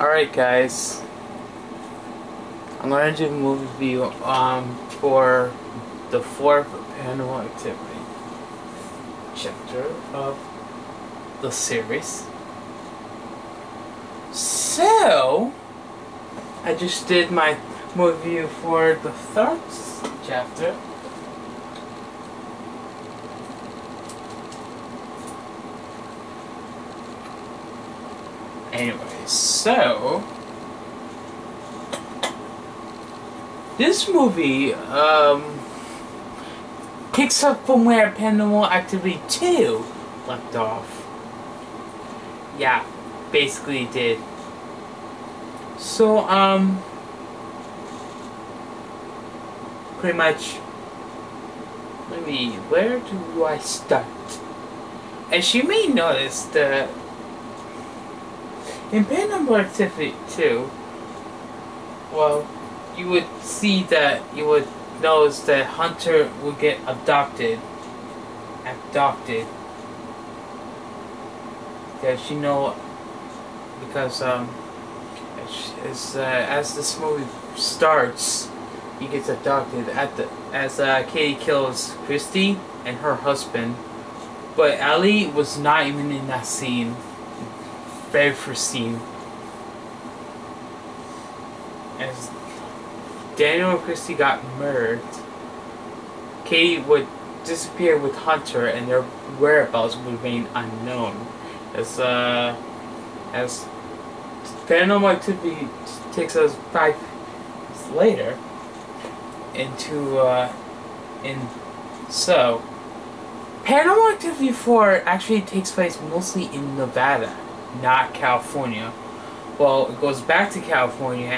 Alright guys, I'm going to do a movie review for the fourth Paranormal Activity chapter of the series. So, I just did my movie review for the third chapter. Anyway, so this movie picks up from where Paranormal Activity 2 left off. Yeah, basically did. So pretty much, maybe where do I start? As you may notice, that in Paranormal Activity 2, well, you would see that, you would notice that Hunter would get abducted. Because you know, because as this movie starts, he gets abducted as Katie kills Christy and her husband, but Ellie was not even in that scene. Very first scene. As Daniel and Christy got murdered, Katie would disappear with Hunter and their whereabouts would remain unknown. As Paranormal Activity takes us 5 years later so Paranormal Activity 4 actually takes place mostly in Nevada, not California. Well, it goes back to California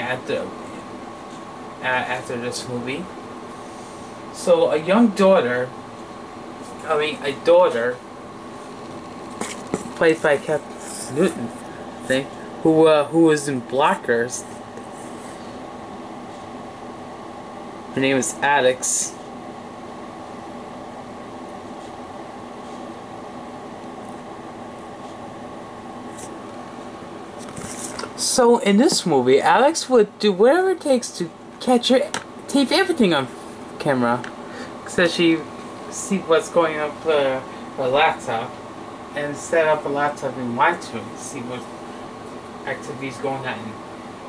after this movie. So a daughter played by Captain Newton, I think, who was in Blackers. Her name is Alex. So in this movie, Alex would do whatever it takes to tape everything on camera, so she see what's going on her laptop, and set up a laptop in White's room to see what activities going on in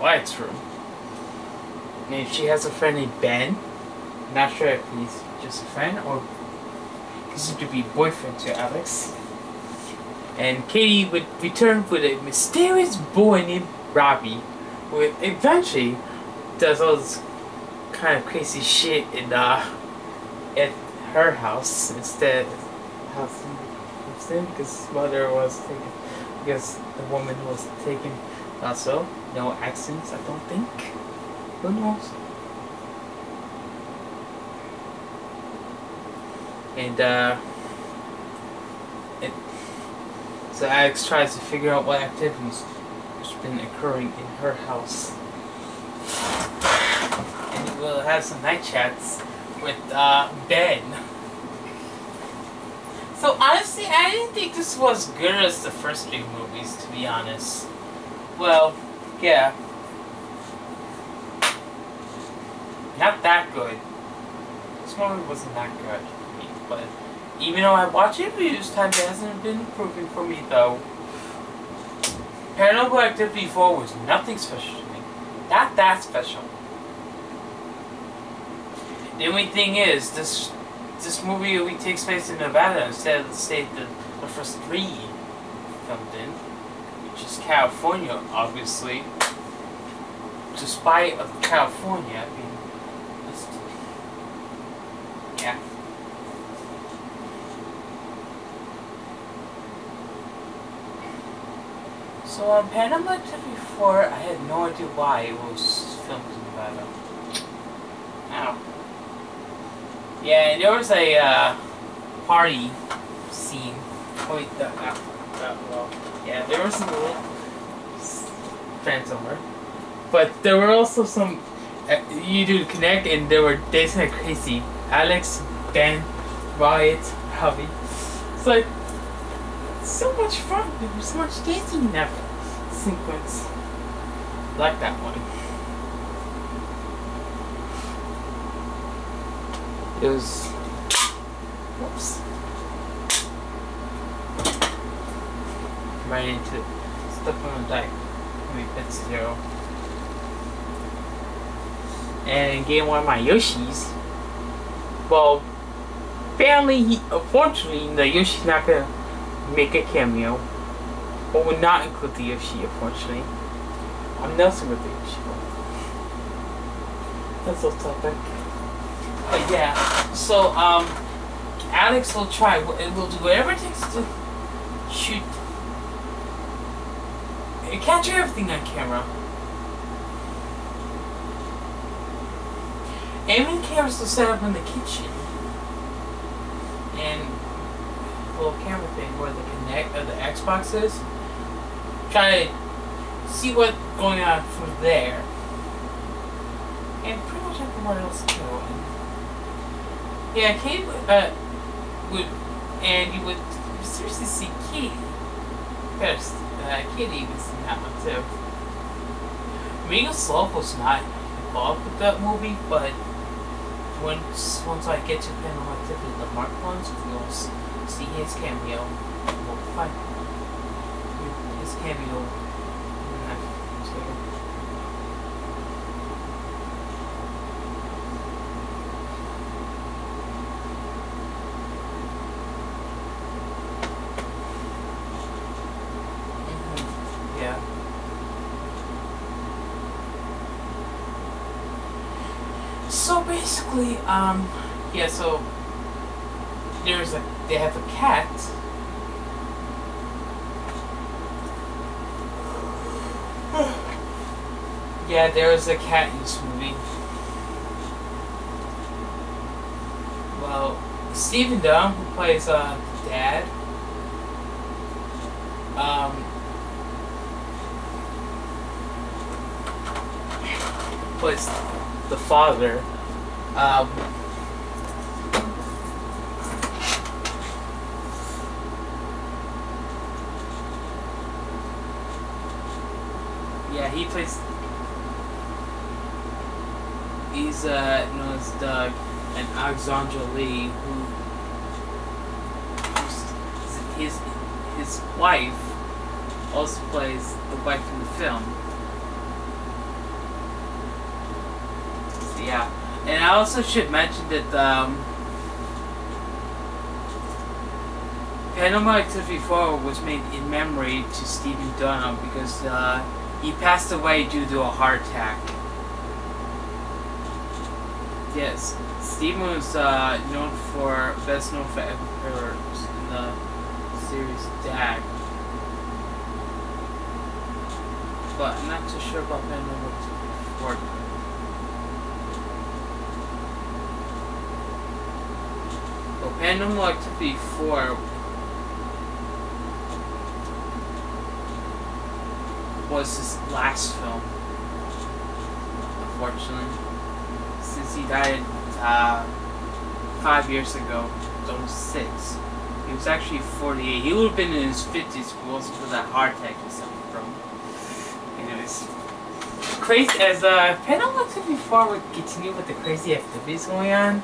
White's room. And she has a friend named Ben. Not sure if he's just a friend or considered to be boyfriend to Alex. And Katie would return with a mysterious boy named Robbie, who eventually does all this kind of crazy shit at her house instead. Because his mother was taken, because the woman was taken also. No accidents, I don't think. Who knows? And so Alex tries to figure out what activities have been occurring in her house. And he will have some night chats with Ben. So honestly, I didn't think this was as good as the first 3 movies, to be honest. Well, yeah. Not that good. This movie wasn't that good for me, but even though I watch it reviews time, it hasn't been improving for me though. Paranormal Activity 4 was nothing special to me. Not that special. The only thing is, this movie takes place in Nevada instead of the state that the first 3 filmed in, which is California, obviously. Despite of California being listed. Yeah. So on Paranormal Activity 4, I had no idea why it was filmed in Nevada. Ow. Yeah, and there was a party scene. Oh wait, well, yeah, there was some little friends over, but there were also some. You do connect, and they were dancing like crazy. Alex, Ben, Riot, Hubby. It's like so much fun. There was so much dancing in that sequence. like that one. It was. Whoops. Right into stuff on the dike. Let me put 0. And getting one of my Yoshis. Well, apparently, unfortunately, the Yoshi's not gonna make a cameo. Or will not include the Yoshi, unfortunately. I'm Nelson with the Yoshi. That's off topic. But yeah, so, Alex will try, will do whatever it takes to shoot, capture everything on camera. Aiming cameras will set up in the kitchen. And a little camera thing where the Xbox is. Try to see what's going on from there. And pretty much everywhere else too. Yeah, Kate would, and you would seriously see Katie. First, Katie was in that one too. Mega Sloth was not involved with that movie, but once I get to Paranormal Activity, the Mark ones, you'll see his cameo. We'll find his cameo. Yeah. So basically, yeah, so they have a cat. Yeah, there is a cat in this movie. Well, Stephen Dunham, who plays dad, plays the father. Yeah, he plays. He's known as Doug, and Alexandra Lee, his wife also plays the wife in the film. So, yeah, and I also should mention that Paranormal Activity 4 was made in memory to Stephen Dunham because he passed away due to a heart attack. Yes, Stephen was best known for episodes in the series Dag, but I'm not too sure about Paranormal Activity 4. Well, Paranormal Activity 4 was his last film, unfortunately, since he died 5 years ago, almost 6. He was actually 48. He would have been in his 50s if it wasn't for that heart attack he suffered from. Anyways, crazy as Paranormal Activity 4 would continue with the crazy activities going on.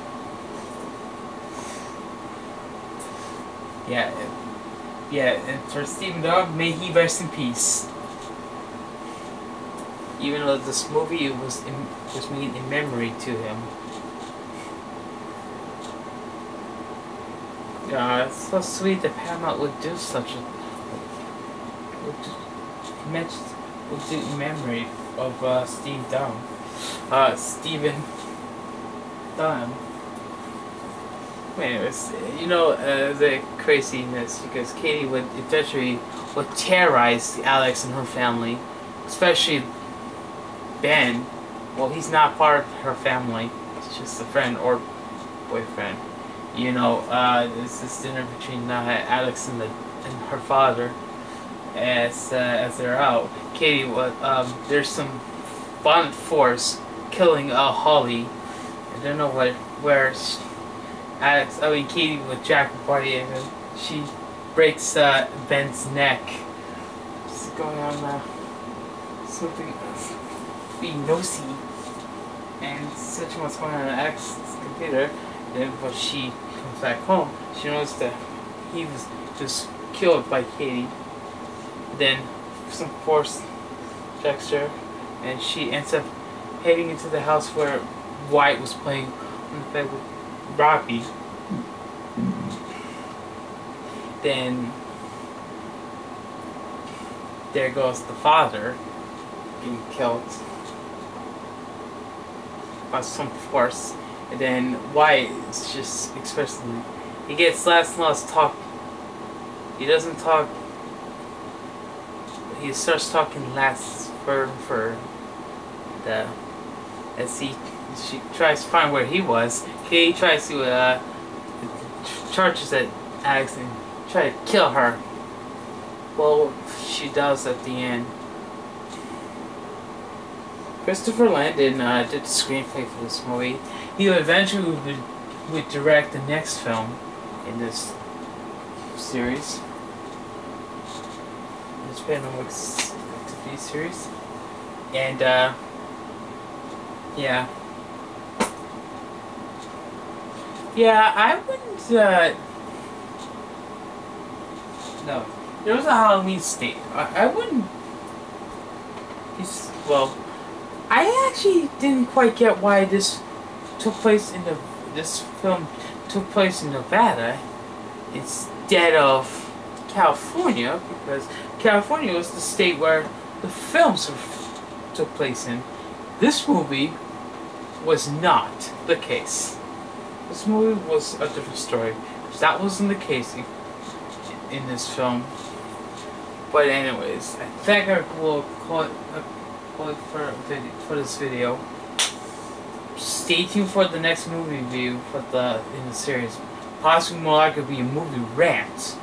Yeah, and for Stephen Dog, may he rest in peace. Even though this movie was made in memory to him. It's so sweet that Paramount would do such a would do in memory of Steve Dunham. Stephen Dunham. Anyways, you know the craziness because Katie would eventually terrorize Alex and her family, especially Ben. Well, he's not part of her family. He's just a friend or boyfriend. You know, there's this dinner between Alex and her father as they're out. Katie would there's some violent force killing Holly. I don't know where Katie with Jack party and she breaks Ben's neck. What's going on now? something be nosy and searching what's going on Alex's computer. Then when she comes back home, she knows that he was just killed by Katie. Then some force checks her, and she ends up heading into the house where White was playing on the bed with Robbie. Then there goes the father getting killed by some force, and then White is just expressively, he gets less and less talk. He doesn't talk. He starts talking less for the as she tries to find where he was. He tries to charges at Alex and try to kill her. Well, she does at the end. Christopher Landon did the screenplay for this movie. He eventually would direct the next film in this series. This Paranormal Activity series. And, yeah. Yeah, I wouldn't, no. There was a Halloween state. I wouldn't... Well, I actually didn't quite get why this film took place in Nevada instead of California, because California was the state where the films took place in. This movie was not the case. This movie was a different story, because that wasn't the case in this film. But anyways, I think I will call it for this video. Stay tuned for the next movie review in the series. Possibly more likely to be a movie rant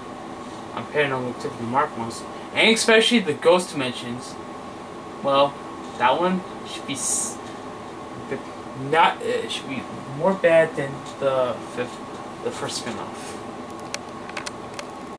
on Paranormal Activity Mark Months, and especially the Ghost Dimensions. Well, that one should be should be more bad than the first spin-off.